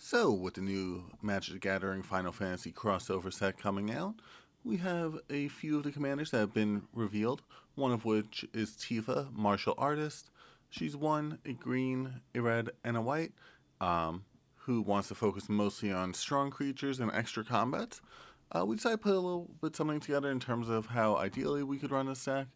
So, with the new Magic the Gathering Final Fantasy crossover set coming out, we have a few of the commanders that have been revealed, one of which is Tifa, martial artist. She's one, a green, a red, and a white, who wants to focus mostly on strong creatures and extra combats. We decided to put a little bit something together in terms of how ideally we could run this deck.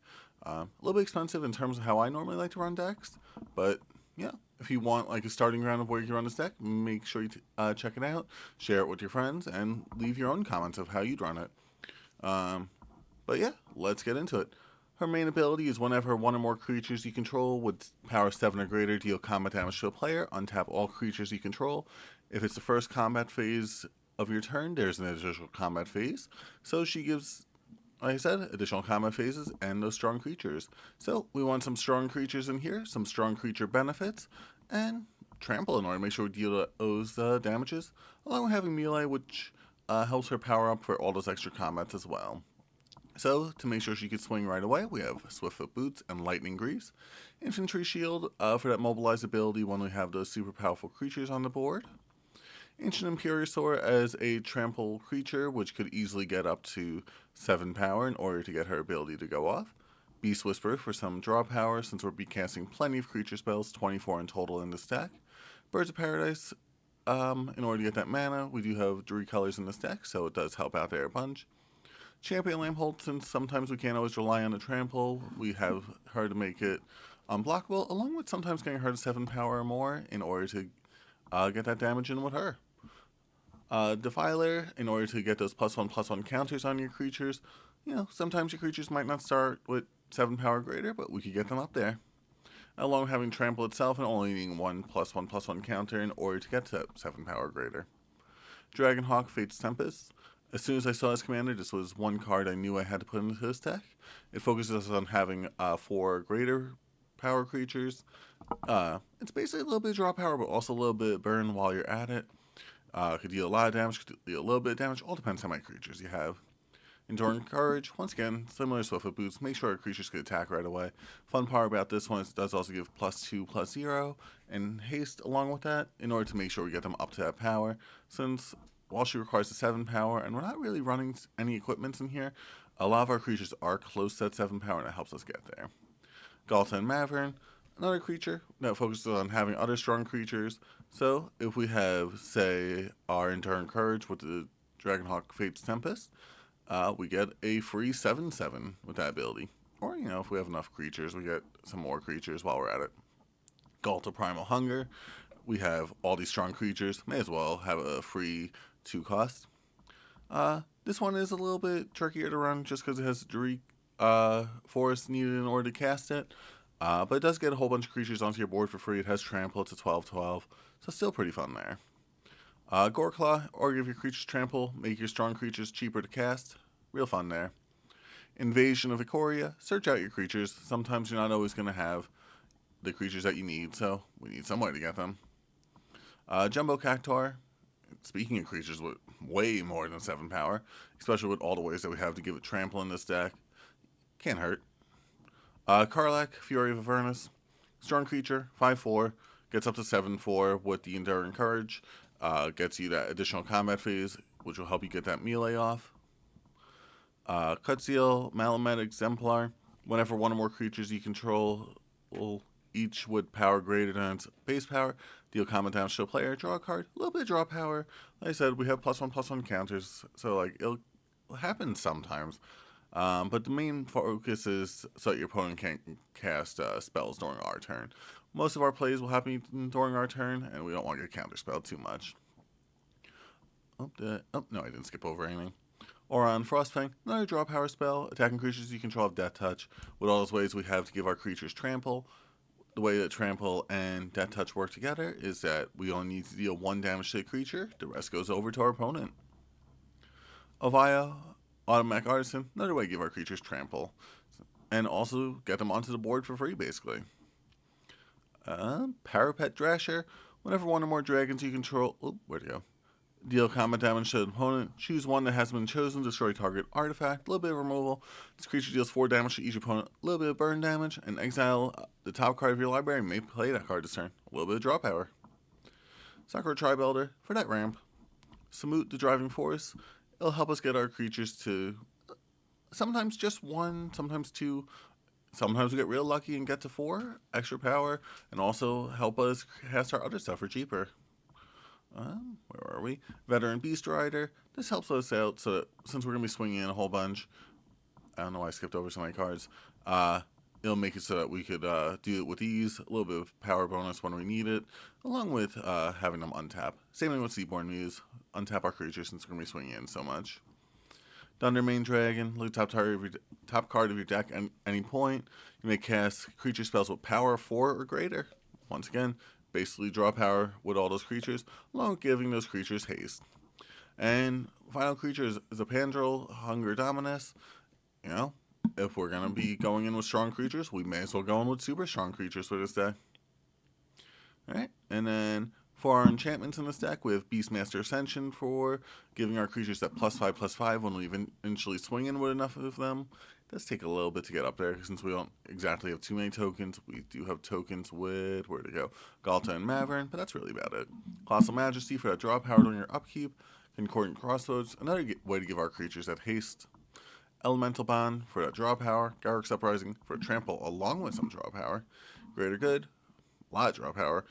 A little bit expensive in terms of how I normally like to run decks, but yeah, if you want like a starting ground of where you run this deck, make sure you check it out, share it with your friends, and leave your own comments of how you'd run it. Um, but yeah, let's get into it. Her main ability is whenever one or more creatures you control with power 7 or greater deal combat damage to a player, untap all creatures you control. If it's the first combat phase of your turn, there's an additional combat phase. So she gives, like I said, additional combat phases and those strong creatures. So we want some strong creatures in here, some strong creature benefits, and trample in order to make sure we deal those damages, along with having melee, which helps her power up for all those extra combats as well. So, to make sure she could swing right away, we have Swiftfoot Boots and Lightning Grease. Infantry Shield for that mobilized ability when we have those super powerful creatures on the board. Ancient Imperiosaur as a trample creature, which could easily get up to 7 power in order to get her ability to go off. Beast Whisperer for some draw power, since we'll be casting plenty of creature spells, 24 in total in this deck. Birds of Paradise, in order to get that mana. We do have 3 colors in this deck, so it does help out there a bunch. Champion Lamphold, since sometimes we can't always rely on the trample, we have her to make it unblockable, along with sometimes getting her to 7 power or more in order to get that damage in with her. Defiler, in order to get those +1/+1 counters on your creatures. Sometimes your creatures might not start with 7 power greater, but we could get them up there. Along with having Trample itself and only needing one +1/+1 counter in order to get to 7 power greater. Dragonhawk, Fate's Tempest. As soon as I saw this commander, this was one card I knew I had to put into this deck. It focuses on having 4 greater power creatures. It's basically a little bit of draw power, but also a little bit of burn while you're at it. Could deal a lot of damage, could deal a little bit of damage. All depends how many creatures you have. Enduring Courage, once again, similar to Swiftfoot Boots, make sure our creatures can attack right away. Fun part about this one is it does also give +2/+0 and haste along with that in order to make sure we get them up to that power. Since while she requires a 7 power, and we're not really running any equipments in here, a lot of our creatures are close to that 7 power, and it helps us get there. Galta and Mavern, another creature that focuses on having other strong creatures. So if we have, say, our Enduring Courage with the Dragonhawk Fate's Tempest, we get a free 7/7 with that ability. Or, if we have enough creatures, we get some more creatures while we're at it. Galta Primal Hunger, we have all these strong creatures, may as well have a free 2 cost. This one is a little bit trickier to run just because it has Drake Forest needed in order to cast it. But it does get a whole bunch of creatures onto your board for free. It has Trample, it's a 12/12, so still pretty fun there. Goreclaw, or give your creatures Trample, make your strong creatures cheaper to cast. Real fun there. Invasion of Ikoria, search out your creatures. Sometimes you're not always going to have the creatures that you need, so we need some way to get them. Jumbo Cactuar, speaking of creatures with way more than 7 power, especially with all the ways that we have to give it Trample in this deck, can't hurt. Karlach, Fury of Avernus, strong creature, 5/4, gets up to 7/4 with the Enduring Courage, gets you that additional combat phase, which will help you get that melee off. Cutseal, Malamet Exemplar, whenever one or more creatures you control, each with power greater than its base power, deal combat damage to a player, draw a card, a little bit of draw power. Like I said, we have +1/+1 counters, so it'll happen sometimes. But the main focus is so that your opponent can't cast spells during our turn. Most of our plays will happen during our turn, and we don't want to get counterspelled too much. No, I didn't skip over anything. Or on Frostfang, another draw power spell, attacking creatures you control have Death Touch. With all those ways we have to give our creatures Trample, the way that Trample and Death Touch work together is that we only need to deal 1 damage to the creature, the rest goes over to our opponent. Ovia, Automatic Artisan, another way to give our creatures Trample, and also get them onto the board for free, basically. Parapet Drasher, whenever one or more dragons you control, where'd it go? Deal combat damage to the opponent. Choose one that hasn't been chosen. Destroy target artifact. A little bit of removal. This creature deals 4 damage to each opponent. A little bit of burn damage. And exile the top card of your library. May play that card this turn. A little bit of draw power. Sakura Tribe Elder for that ramp. Samut the Driving Force. It'll help us get our creatures to sometimes just 1, sometimes 2. Sometimes we get real lucky and get to 4 extra power, and also help us cast our other stuff for cheaper. Where are we? Veteran Beast Rider. This helps us out so that since we're going to be swinging in a whole bunch, I don't know why I skipped over some of my cards, it'll make it so that we could do it with ease, a little bit of power bonus when we need it, along with having them untap. Same thing with Seaborn Muse, untap our creatures since we're going to be swinging in so much. Thundermane Dragon, look top card of your deck at any point. You may cast creature spells with power 4 or greater. Once again, basically draw power with all those creatures, along with giving those creatures haste. And final creature is a Pandrel, Hunger Dominus. You know, if we're going to be going in with strong creatures, we may as well go in with super strong creatures for this deck. Alright, and then for our enchantments in this deck, we have Beastmaster Ascension for giving our creatures that +5/+5 when we eventually swing in with enough of them. It does take a little bit to get up there since we don't exactly have too many tokens. We do have tokens with, where to go, Galta and Mavern, but that's really about it. Colossal Majesty for that draw power during your upkeep. Concordant Crossroads, another way to give our creatures that haste. Elemental Bond for that draw power. Garruk's Uprising for trample along with some draw power. Greater Good, a lot of draw power.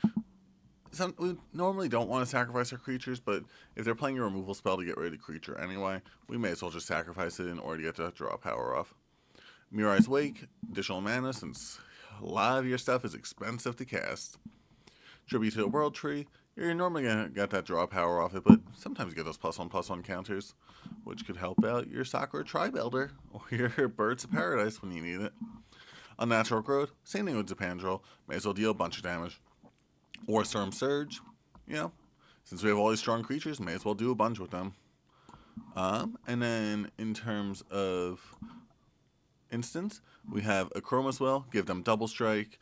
We normally don't want to sacrifice our creatures, but if they're playing a removal spell to get rid of the creature anyway, we may as well just sacrifice it in order to get the draw power off. Mirai's Wake, additional mana since a lot of your stuff is expensive to cast. Tribute to the World Tree, you're normally going to get that draw power off it, but sometimes you get those +1/+1 counters, which could help out your Sakura Tribe Elder or your Birds of Paradise when you need it. Unnatural Growth, same thing with Zapandrel, may as well deal a bunch of damage. Or Storm Surge, you know, since we have all these strong creatures, may as well do a bunch with them. And then in terms of instance, we have Akroma's Will, give them double strike,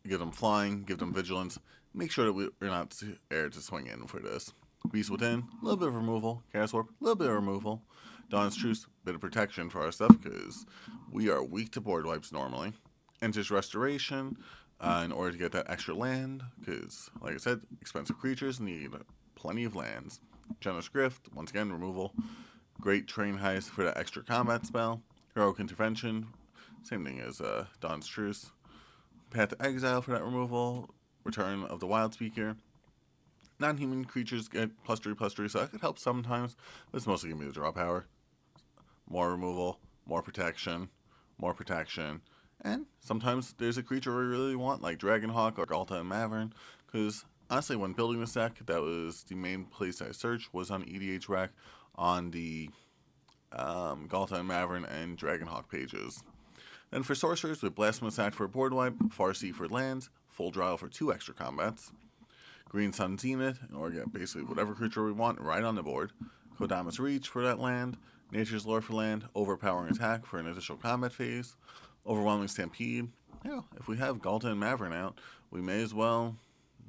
give them flying, give them vigilance. Make sure that we're not scared to swing in for this. Beast Within, a little bit of removal. Chaos Warp, a little bit of removal. Dawn's Truce, bit of protection for our stuff because we are weak to board wipes normally. Enter's Restoration, in order to get that extra land, because, like I said, expensive creatures need plenty of lands. Generous Grift, once again, removal. Great Train Heist for that extra combat spell. Heroic Intervention, same thing as Dawn's Truce. Path to Exile for that removal. Return of the Wild Speaker. Non-human creatures get +3/+3, so that could help sometimes, but it's mostly going to be the draw power. More removal, more protection, and sometimes there's a creature we really want, like Dragonhawk or Galta and Mavern, because honestly, when building this deck, that was the main place I searched, was on EDH Rec, on the Galta and Mavern and Dragonhawk pages. Then for sorcerers, with Blasphemous Act for a board wipe, Farseer for lands, Full Dryal for 2 extra combats, Green Sun Zenith, in order to get basically whatever creature we want right on the board, Kodamas Reach for that land, Nature's Lore for land, Overpowering Attack for an additional combat phase, Overwhelming Stampede. Yeah, if we have Galta and Mavern out, we may as well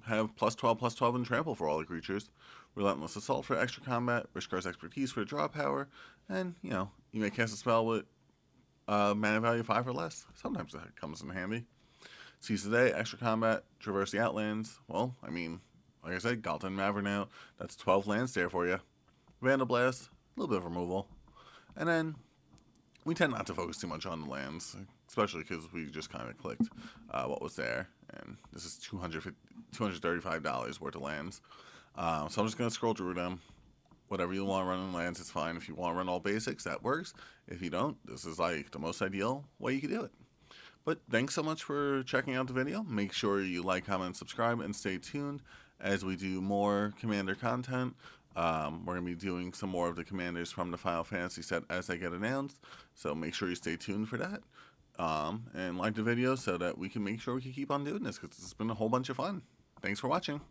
have +12/+12 and trample for all the creatures, Relentless Assault for extra combat, Rishkar's Expertise for draw power, and, you know, you may cast a spell with mana value 5 or less. Sometimes that comes in handy. Seize the Day, extra combat, Traverse the Outlands. Well, I mean, like I said, Galta and Mavern out. That's 12 lands there for you. Vandal Blast, a little bit of removal. And then we tend not to focus too much on the lands, especially because we just kind of clicked what was there. And this is $235 worth of lands. So I'm just going to scroll through them. Whatever you want to run in lands, it's fine. If you want to run all basics, that works. If you don't, this is like the most ideal way you can do it. But thanks so much for checking out the video. Make sure you like, comment, and subscribe, and stay tuned as we do more Commander content. We're going to be doing some more of the Commanders from the Final Fantasy set as they get announced. So make sure you stay tuned for that. And like the video so that we can make sure we can keep on doing this because it's been a whole bunch of fun. Thanks for watching.